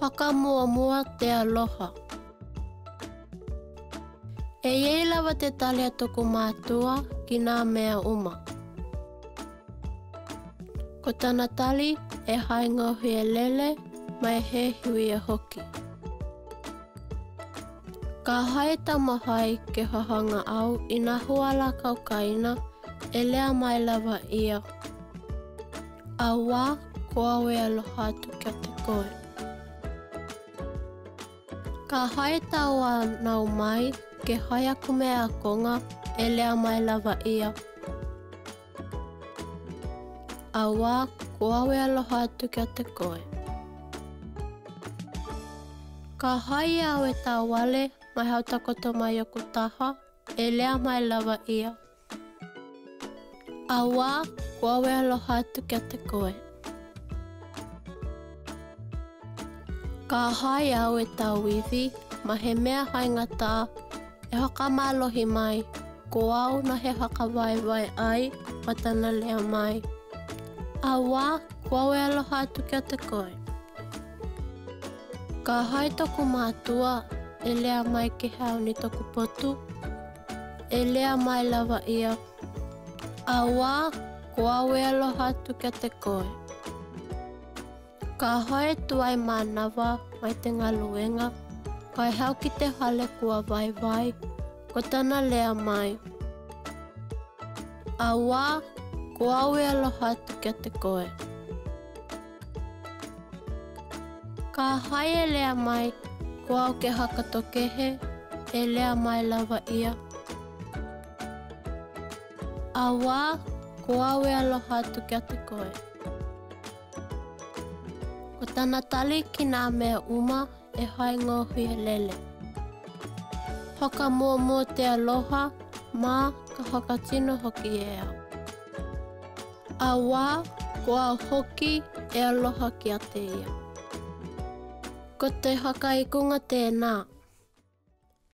Haka mua mua te aloha. E iei lawa te talia tuku mātua ki nā mea uma. Ko tana tali e haingohi e lele mai he hui e hoki. Ka hae tamahai ke hahanga au I nā huala kaukaina e lea mai lawa ia. A wā ko au e aloha atu kia te koe. Ka hae taua nau mai ke hae aku me a konga e lea mai lawa ia. A wā ko au e aloha atu kia te koe. Ka hae au e tā wale mai hautakoto mai oku taha e lea mai lawa ia. A wā ko au e aloha atu kia te koe. Ka hae au e tā wiwi ma he mea haingata e haka mālohi mai ko au na he haka waiwai ai matana lea mai. A wā ko au e aloha atu kia te koe. Ka hae toku mātua e lea mai ke hau ni toku potu e lea mai lawa ia. A wā ko au e aloha atu kia te koe. Ka hae tuai mānawa mai te ngaluenga kai hau ki te hale kua waiwai ko tana lea mai. A wā ko au e aloha atu kia te koe. Ka hae e lea mai ko au ke hakatokehe e lea mai lawa ia. A wā ko au e aloha atu kia te koe. Ko tana tali ki nā mea uma e haingohi e lele. Hoka mua mua te aloha mā ka hoka tino hoki e au. A wā ko au hoki e aloha ki a te ia. Ko te haka ikunga tēnā.